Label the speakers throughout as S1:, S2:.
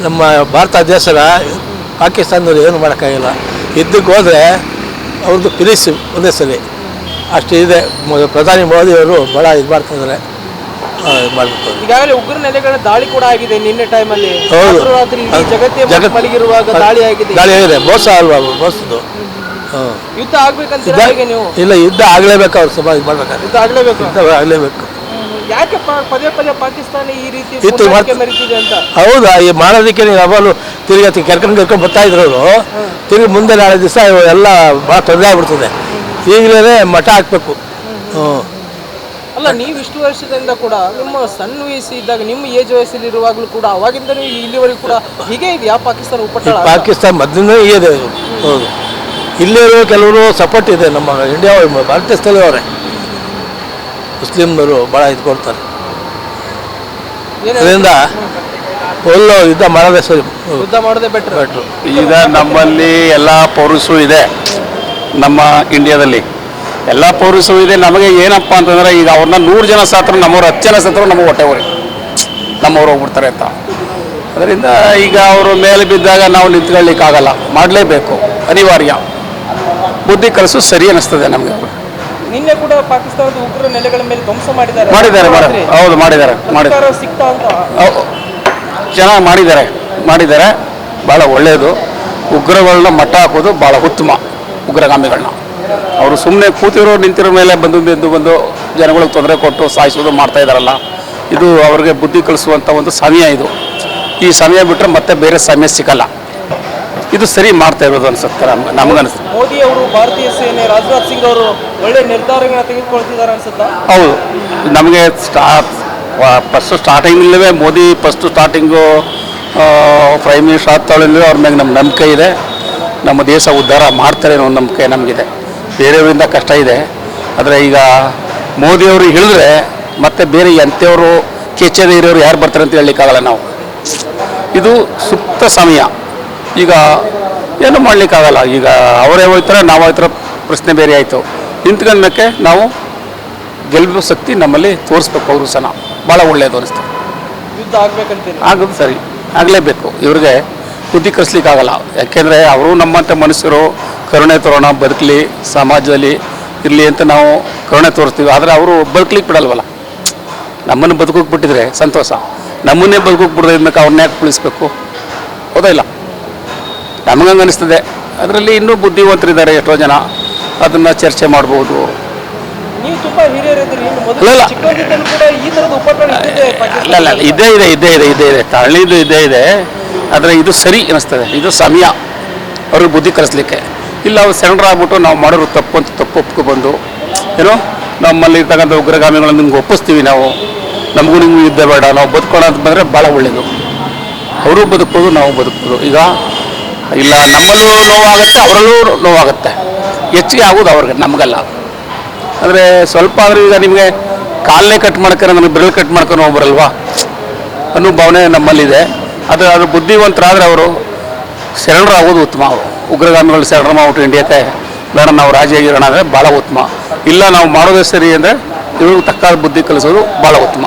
S1: ನಮ್ಮ ಭಾರತ ದೇಶದ ಪಾಕಿಸ್ತಾನದವ್ರು ಏನು ಮಾಡೋಕ್ಕಾಗಿಲ್ಲ. ಯುದ್ಧಕ್ಕೆ ಹೋದರೆ ಅವ್ರದ್ದು ಫಿನಿಶ್ ಒಂದೇ ಸಲ ಅಷ್ಟು ಇದೆ. ಪ್ರಧಾನಿ ಮೋದಿಯವರು ಭಾಳ ಇದು ಮಾಡ್ತಿದ್ದಾರೆ, ಮಾಡಬೇಕು.
S2: ಈಗಾಗಲೇ ಉಗ್ರ ನೆಲೆಗಳ ದಾಳಿ ಕೂಡ ಆಗಿದೆ ನಿನ್ನೆ ಟೈಮಲ್ಲಿ.
S1: ಹೌದು,
S2: ಜಗತ್ತೇ ಮಲಗಿರುವಾಗ ದಾಳಿ
S1: ಆಗಿದೆ. ಮೋಸ ಅಲ್ವಾ, ಮೋಸದ್ದು.
S2: ಯುದ್ಧ ಆಗ್ಬೇಕಂತ ನೀವು?
S1: ಇಲ್ಲ, ಯುದ್ಧ ಆಗಲೇಬೇಕು. ಅವ್ರು ಸಭಾ ಇದು ಮಾಡ್ಬೇಕಾದ್ರೆ
S2: ಯುದ್ಧ
S1: ಆಗಲೇಬೇಕು.
S2: ಯಾಕೆ ಪದೇ ಪದೇ ಪಾಕಿಸ್ತಾನ ಈ ರೀತಿ ಮೆರೀತಿದೆ ಅಂತ?
S1: ಹೌದಾ, ಈ ಮಾಡೋದಕ್ಕೆ ನೀವು ಯಾವಾಗಲೂ ತಿರುಗಿ ಕರ್ಕೊಂಡು ಬರ್ತಾ ಇದ್ರು ಅವರು. ತಿರುಗಿ ಮುಂದೆ ನಾಳೆ ದಿವಸ ಎಲ್ಲ ಭಾಳ ತೊಂದರೆ ಆಗ್ಬಿಡ್ತದೆ. ಈಗಲೇ ಮಠ ಹಾಕ್ಬೇಕು.
S2: ಅಲ್ಲ, ನೀವು ಇಷ್ಟು ವರ್ಷದಿಂದ ಕೂಡ ನಿಮ್ಮ ಸಣ್ಣ ವಯಸ್ಸು ಇದ್ದಾಗ, ನಿಮ್ಮ ಏಜ್ ವಯಸ್ಸಲ್ಲಿ ಇರುವಾಗಲೂ ಕೂಡ ಅವಾಗಿಂದ ಇಲ್ಲಿವರೆಗೂ ಕೂಡ ಹೀಗೆ ಇದೆಯಾ ಪಾಕಿಸ್ತಾನ ಉಪಟಳ?
S1: ಪಾಕಿಸ್ತಾನ ಮೊದಲಿಂದ ಇದೆ. ಹೌದು, ಇಲ್ಲಿರೋ ಕೆಲವರು ಸಪೋರ್ಟ್ ಇದೆ. ನಮ್ಮ ಇಂಡಿಯಾ ಭಾರತ ದೇಶದಲ್ಲಿ ಅವರೇ ಮುಸ್ಲಿಮ್ನವರು ಭಾಳ ಇದು ಕೊಡ್ತಾರೆ. ಅದರಿಂದ ಒಳ್ಳೆ ಯುದ್ಧ ಮಾಡೋದೇ ಸರಿ,
S2: ಯುದ್ಧ ಮಾಡೋದೇ ಬೆಟ್ರು.
S3: ಈಗ ನಮ್ಮಲ್ಲಿ ಎಲ್ಲ ಪೌರುಷವೂ ಇದೆ. ನಮ್ಮ ಇಂಡಿಯಾದಲ್ಲಿ ಎಲ್ಲ ಪೌರುಷವೂ ಇದೆ. ನಮಗೆ ಏನಪ್ಪ ಅಂತಂದರೆ, ಈಗ ಅವ್ರನ್ನ 100 ಜನ ಸಾತ್ರ ನಮ್ಮವ್ರು 10 ಜನ ಸಾತ್ರ ನಮಗೆ ಹೊಟ್ಟೆ ಹೊರಿ ನಮ್ಮವ್ರು ಹೋಗ್ಬಿಡ್ತಾರೆ ಅಂತ. ಅದರಿಂದ ಈಗ ಅವರು ಮೇಲೆ ಬಿದ್ದಾಗ ನಾವು ನಿಂತ್ಕೊಳ್ಳಿಕ್ಕಾಗಲ್ಲ, ಮಾಡಲೇಬೇಕು, ಅನಿವಾರ್ಯ. ಬುದ್ಧಿ ಕಲಿಸು ಸರಿ ಅನ್ನಿಸ್ತದೆ ನಮಗೆ. ಅವರು
S2: ನಿನ್ನೆ ಕೂಡ ಪಾಕಿಸ್ತಾನದ ಉಗ್ರ ನೆಲೆಗಳ ಮೇಲೆ ಧ್ವಂಸ ಮಾಡಿದ್ದಾರೆ.
S3: ಹೌದು, ಮಾಡಿದ್ದಾರೆ.
S2: ಸಿಗ್ತಾ ಅಂತ
S3: ಚೆನ್ನಾಗಿ ಮಾಡಿದ್ದಾರೆ. ಭಾಳ ಒಳ್ಳೆಯದು. ಉಗ್ರಗಳನ್ನ ಮಟ್ಟ ಹಾಕೋದು ಭಾಳ ಉತ್ತಮ. ಉಗ್ರಗಾಮಿಗಳನ್ನ ಅವರು ಸುಮ್ಮನೆ ಕೂತಿರೋ ನಿಂತಿರೋ ಮೇಲೆ ಬಂದು ಜನಗಳಿಗೆ ತೊಂದರೆ ಕೊಟ್ಟು ಸಾಯಿಸೋದು ಮಾಡ್ತಾ ಇದ್ದಾರಲ್ಲ, ಇದು ಅವ್ರಿಗೆ ಬುದ್ಧಿ ಕಲಿಸುವಂಥ ಒಂದು ಸಮಯ. ಇದು ಈ ಸಮಯ ಬಿಟ್ಟರೆ ಮತ್ತೆ ಬೇರೆ ಸಮಯ ಸಿಗಲ್ಲ. ಇದು ಸರಿ ಮಾಡ್ತಾ ಇರೋದು ಅನ್ಸುತ್ತೆ ನಮಗನ್ಸುತ್ತೆ.
S2: ಮೋದಿ ಅವರು, ಭಾರತೀಯ ಸೇನೆ, ರಾಜನಾಥ್ ಸಿಂಗ್ ಅವರು ಒಳ್ಳೆ ನಿರ್ಧಾರಗಳನ್ನ ತೆಗೆದುಕೊಳ್ತಿದ್ದಾರೆ ಅನ್ಸುತ್ತಾ?
S3: ಹೌದು, ನಮಗೆ ಸ್ಟಾರ್ಟಿಂಗಲ್ಲೇ ಮೋದಿ ಸ್ಟಾರ್ಟಿಂಗು ಪ್ರೈಮ್ ಮಿನಿಸ್ಟರ್ ಆಗ್ತಾಳಿಂದ ಅವ್ರ ಮೇಲೆ ನಮ್ಮ ನಂಬಿಕೆ ಇದೆ. ನಮ್ಮ ದೇಶ ಉದ್ಧಾರ ಮಾಡ್ತಾರೆ ಅನ್ನೋ ನಂಬಿಕೆ ನಮಗಿದೆ. ಬೇರೆಯವರಿಂದ ಕಷ್ಟ ಇದೆ. ಆದರೆ ಈಗ ಮೋದಿಯವರು ಹೇಳಿದ್ರೆ ಮತ್ತೆ ಬೇರೆ ಎಂಥವರು ಕೆಚ್ಚದೆ ಇರೋರು ಯಾರು ಬರ್ತಾರೆ ಅಂತ ಹೇಳಲಿಕ್ಕಾಗಲ್ಲ. ನಾವು ಇದು ಸೂಕ್ತ ಸಮಯ. ಈಗ ಏನು ಮಾಡಲಿಕ್ಕಾಗಲ್ಲ. ಈಗ ಅವರೇ ಹೋಗ್ತಾರೆ, ನಾವು ಹೋಗ್ತಾರೆ, ಪ್ರಶ್ನೆ ಬೇರೆ ಆಯಿತು. ನಿಂತ್ಕೊಂಡ್ಮೇಲೆ ನಾವು ಗೆಲ್ಲುವ ಶಕ್ತಿ ನಮ್ಮಲ್ಲಿ ತೋರಿಸ್ಬೇಕು. ಅವರು ಸಹ ಭಾಳ ಒಳ್ಳೆಯದು ಅನಿಸ್ತು.
S2: ಯುದ್ಧ ಆಗ್ಬೇಕಂತ
S3: ಆಗೋದು ಸರಿ, ಆಗಲೇಬೇಕು. ಇವ್ರಿಗೆ ಬುದ್ಧಿ ಕಲಿಸ್ಲಿಕ್ಕಾಗಲ್ಲ. ಯಾಕೆಂದರೆ ಅವರು ನಮ್ಮಂಥ ಮನುಷ್ಯರು ಕರುಣೆ ತೋರೋಣ, ಬದುಕಲಿ, ಸಮಾಜದಲ್ಲಿ ಇರಲಿ ಅಂತ ನಾವು ಕರುಣೆ ತೋರಿಸ್ತೀವಿ. ಆದರೆ ಅವರು ಬದುಕಲಿಕ್ಕೆ ಬಿಡಲ್ವಲ್ಲ. ನಮ್ಮನ್ನು ಬದುಕೋಕೆ ಬಿಟ್ಟಿದ್ರೆ ಸಂತೋಷ, ನಮ್ಮನ್ನೇ ಬದುಕೋಕೆ ಬಿಡೋದ್ರಿಂದ ಅವ್ರನ್ನ ಯಾಕೆ ಉಳಿಸ್ಬೇಕು? ಹೌದಾ ಇಲ್ಲ? ನಮಗಂಗೆ ಅನಿಸ್ತದೆ. ಅದರಲ್ಲಿ ಇನ್ನೂ ಬುದ್ಧಿವಂತರಿದ್ದಾರೆ ಎಷ್ಟೋ ಜನ, ಅದನ್ನು ಚರ್ಚೆ ಮಾಡ್ಬೋದು.
S2: ನೀವು ತುಂಬ ಹಿರಿಯರಿದ್ದೀರಿ,
S3: ಇಲ್ಲ, ಇದೇ ತಳ್ಳಿದು ಇದೇ. ಆದರೆ ಇದು ಸರಿ ಅನ್ನಿಸ್ತದೆ. ಇದು ಸಮಯ ಅವ್ರಿಗೆ ಬುದ್ಧಿ ಕಲಿಸ್ಲಿಕ್ಕೆ. ಇಲ್ಲ ಅವ್ರು ಸೆಂಡ್ರಾಗ್ಬಿಟ್ಟು ನಾವು ಮಾಡೋರು ತಪ್ಪು ಅಂತ ತಪ್ಪು ಒಪ್ಕೊಬಂದು ಏನೋ ನಮ್ಮಲ್ಲಿ ಇರ್ತಕ್ಕಂಥ ಉಗ್ರಗಾಮಿಗಳನ್ನು ನಿಮ್ಗೆ ಒಪ್ಪಿಸ್ತೀವಿ. ನಾವು ನಮಗೂ ನಿಮಗೂ ಯುದ್ಧ ಬೇಡ, ನಾವು ಬದುಕೋಣ ಅಂತ ಬಂದರೆ ಭಾಳ ಒಳ್ಳೆಯದು. ಅವರು ಬದುಕ್ಬೋದು, ನಾವು ಬದುಕ್ಬೋದು. ಈಗ ಇಲ್ಲ, ನಮ್ಮಲ್ಲೂ ನೋವಾಗುತ್ತೆ, ಅವರಲ್ಲೂ ನೋವಾಗುತ್ತೆ. ಹೆಚ್ಚಿಗೆ ಆಗೋದು ಅವ್ರಿಗೆ, ನಮಗಲ್ಲ. ಅಂದರೆ ಸ್ವಲ್ಪ ಆದರೂ ಈಗ ನಿಮಗೆ ಕಾಲೇ ಕಟ್ ಮಾಡ್ಕೊಂಡು ನನಗೆ ಬೆರಳು ಕಟ್ ಮಾಡ್ಕೊಂಡು ಹೋಗ್ಬರಲ್ವಾ ಅನ್ನೋ ಭಾವನೆ ನಮ್ಮಲ್ಲಿದೆ. ಅದು ಬುದ್ಧಿವಂತರಾದರೆ ಅವರು ಶರಣರಾಗೋದು ಉತ್ತಮ. ಅವರು ಉಗ್ರಗಾಮಿಗಳು ಶರಣ ಮಾಡ್ಬಿಟ್ಟು ಇಂಡಿಯಾಕ್ಕೆ ಬೇಡ, ನಾವು ರಾಜಿಯಾಗಿರೋಣ ಅಂದರೆ ಭಾಳ ಉತ್ತಮ. ಇಲ್ಲ, ನಾವು ಮಾಡೋದೇ ಸರಿ ಅಂದರೆ ಇವ್ರಿಗೆ ತಕ್ಕ ಬುದ್ಧಿ ಕಲಿಸೋದು ಭಾಳ ಉತ್ತಮ.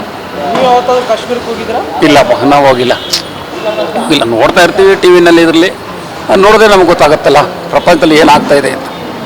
S2: ಕಾಶ್ಮೀರಕ್ಕೆ ಹೋಗಿದ್ರಾ?
S3: ಇಲ್ಲಪ್ಪ, ನಾವು ಹೋಗಿಲ್ಲ. ನೋಡ್ತಾ ಇರ್ತೀವಿ ಟಿ ವಿನಲ್ಲಿ. ಇದರಲ್ಲಿ ನೋಡಿದ್ರೆ ನಮ್ಗೆ ಗೊತ್ತಾಗುತ್ತಲ್ಲ ಪ್ರಪಂಚದಲ್ಲಿ ಏನಾಗ್ತಾ ಇದೆ ಅಂತ.